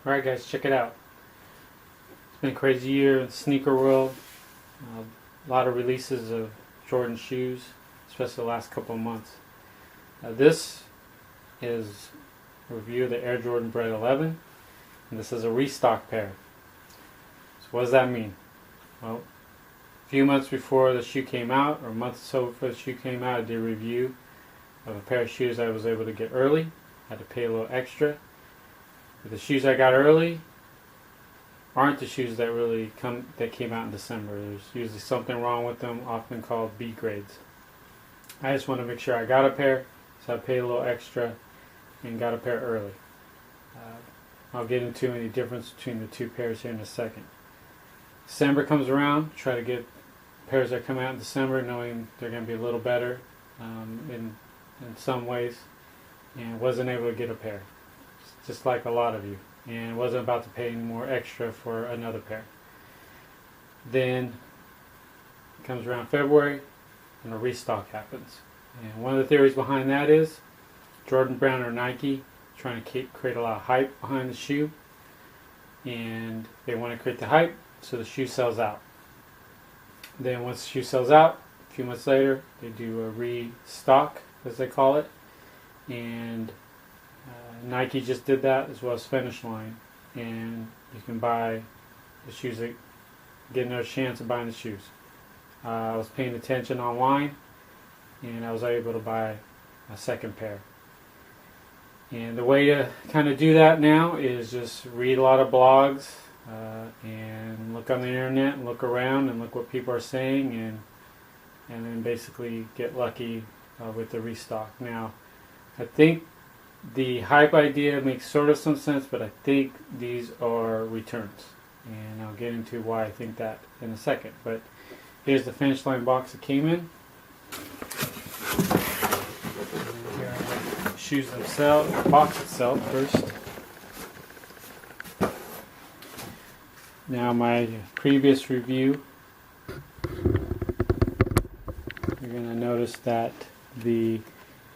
Alright guys, check it out. It's been a crazy year in the sneaker world. A lot of releases of Jordan shoes, especially the last couple of months. This is a review of the Air Jordan Bred 11, and this is a restock pair. So what does that mean? Well, a few months before the shoe came out, or a month or so before the shoe came out, I did a review of a pair of shoes I was able to get early. I had to pay a little extra. But the shoes I got early aren't the shoes that came out in December. There's usually something wrong with them, often called B grades. I just want to make sure I got a pair, so I paid a little extra and got a pair early. I'll get into any difference between the two pairs here in a second. December comes around, try to get pairs that come out in December knowing they're going to be a little better in some ways, and wasn't able to get a pair, just like a lot of you, and wasn't about to pay any more extra for another pair. Then comes around February and a restock happens, and one of the theories behind that is Jordan Brand or Nike trying to create a lot of hype behind the shoe, and they want to create the hype so the shoe sells out. Then once the shoe sells out, a few months later they do a restock, as they call it, and Nike just did that, as well as Finish Line, and you can buy the shoes, get another chance of buying the shoes. I was paying attention online, and I was able to buy a second pair. And the way to kind of do that now is just read a lot of blogs and look on the internet and look around and look what people are saying, and then basically get lucky with the restock. Now, I think the hype idea makes sort of some sense, but I think these are returns, and I'll get into why I think that in a second. But here's the Finish Line box it came in. And here are the shoes themselves, the box itself first. Now, my previous review, you're going to notice that there's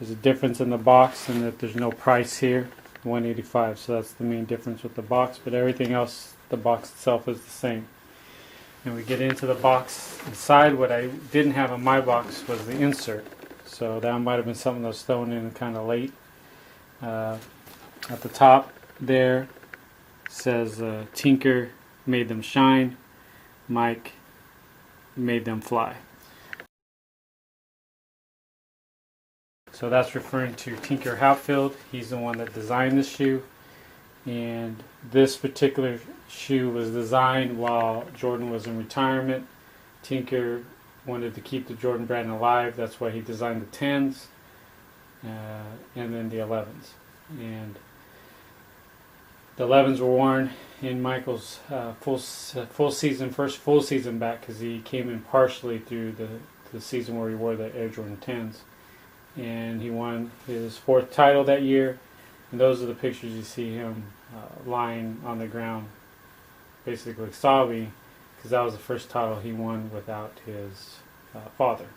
a difference in the box, and that there's no price here, $185. So that's the main difference with the box, but everything else, the box itself is the same. And we get into the box inside. What I didn't have in my box was the insert, so that might have been something that was thrown in kind of late. At the top there says Tinker made them shine, Mike made them fly. So that's referring to Tinker Hatfield. He's the one that designed the shoe, and this particular shoe was designed while Jordan was in retirement. Tinker wanted to keep the Jordan brand alive, that's why he designed the 10s and then the 11s. And the 11s were worn in Michael's first full season back, because he came in partially through the season where he wore the Air Jordan 10s. And he won his 4th title that year, and those are the pictures you see him lying on the ground, basically sobbing, because that was the first title he won without his father.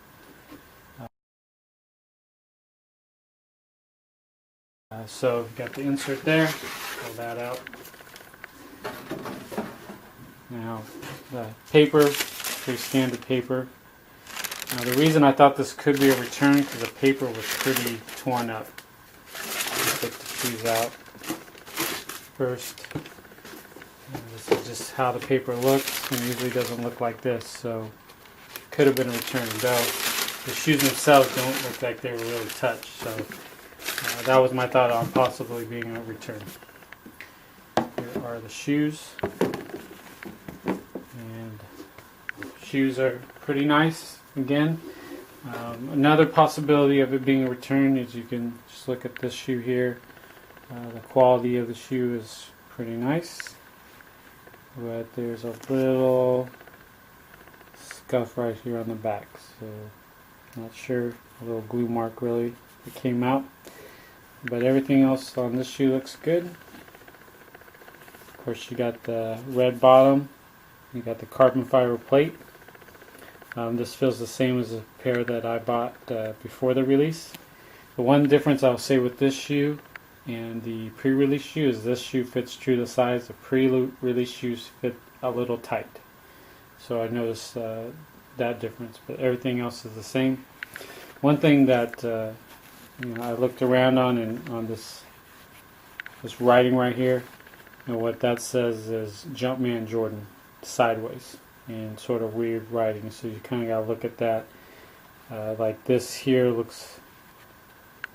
So you've got the insert there, pull that out. Now the paper, pretty standard paper. Now, the reason I thought this could be a return, because the paper was pretty torn up. Let's take the shoes out first. And this is just how the paper looks, and usually doesn't look like this, so it could have been a return, though the shoes themselves don't look like they were really touched, so that was my thought on possibly being a return. Here are the shoes, and shoes are pretty nice. Again, another possibility of it being a return is you can just look at this shoe here. The quality of the shoe is pretty nice, but there's a little scuff right here on the back, so not sure, a little glue mark really that came out, but everything else on this shoe looks good. Of course, you got the red bottom, you got the carbon fiber plate. This feels the same as a pair that I bought before the release. The one difference I'll say with this shoe and the pre-release shoes. This shoe fits true to size. The pre-release shoes fit a little tight. So I noticed that difference, but everything else is the same. One thing that I looked around on this writing right here, and what that says is Jumpman Jordan sideways, and sort of weird writing. So you kind of got to look at that. Like this here looks.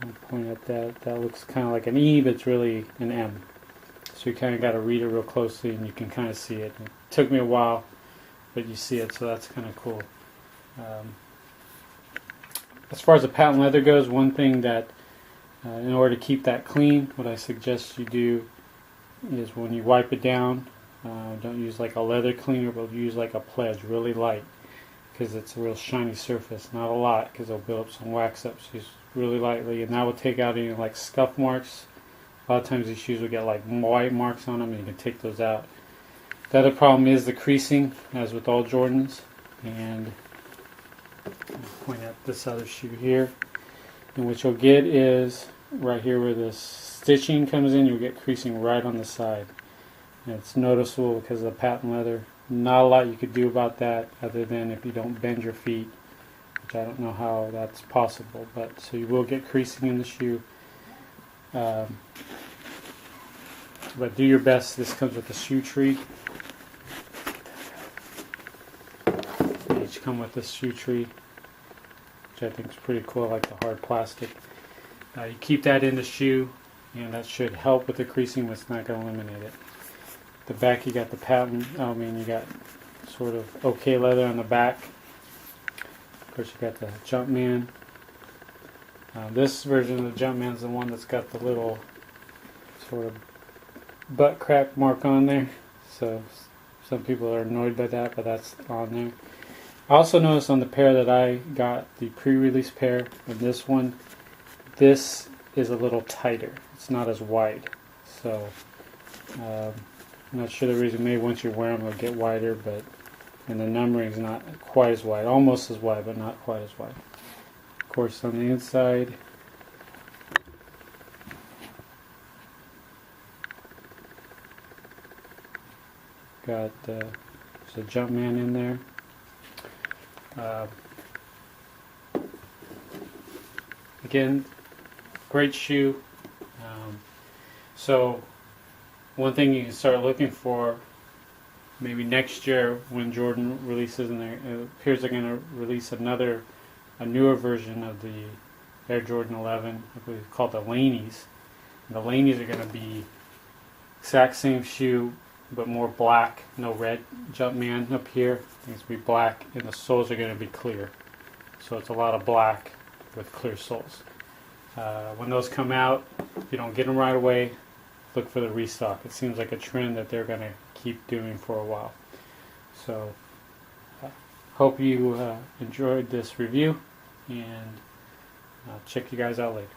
I'll point at that. That looks kind of like an E, but it's really an M. So you kind of got to read it real closely, and you can kind of see it. It took me a while, but you see it, so that's kind of cool. As far as the patent leather goes, one thing that, in order to keep that clean, what I suggest you do is when you wipe it down, don't use like a leather cleaner, but use like a pledge, really light, because it's a real shiny surface. Not a lot, because it'll build up some wax up. So use really lightly, and that will take out any like scuff marks. A lot of times these shoes will get like white marks on them, and you can take those out. The other problem is the creasing, as with all Jordans. And I'll point at this other shoe here, and what you'll get is right here where the stitching comes in, you'll get creasing right on the side, and it's noticeable because of the patent leather. Not a lot you could do about that, other than if you don't bend your feet, which I don't know how that's possible, but so you will get creasing in the shoe. But do your best. This comes with a shoe tree. They each come with this shoe tree, which I think is pretty cool. I like the hard plastic. You keep that in the shoe, and that should help with the creasing, but it's not going to eliminate it. The back, you got the patent. You got sort of okay leather on the back. Of course, you got the Jumpman. This version of the Jumpman is the one that's got the little sort of butt crack mark on there. So some people are annoyed by that, but that's on there. I also noticed on the pair that I got, the pre-release pair, and this one, this is a little tighter. It's not as wide. So I'm not sure the reason. Maybe once you wear them, they'll get wider, but and the numbering is not quite as wide. Almost as wide, but not quite as wide. Of course, on the inside, got there's a Jumpman in there. Again, great shoe. So one thing you can start looking for, maybe next year when Jordan releases, and it appears they're going to release a newer version of the Air Jordan 11, I believe called the Laneys. And the Laneys are going to be exact same shoe, but more black, no red Jumpman up here. It's going to be black, and the soles are going to be clear. So it's a lot of black with clear soles. When those come out, if you don't get them right away, look for the restock. It seems like a trend that they're going to keep doing for a while. So hope you enjoyed this review, and I'll check you guys out later.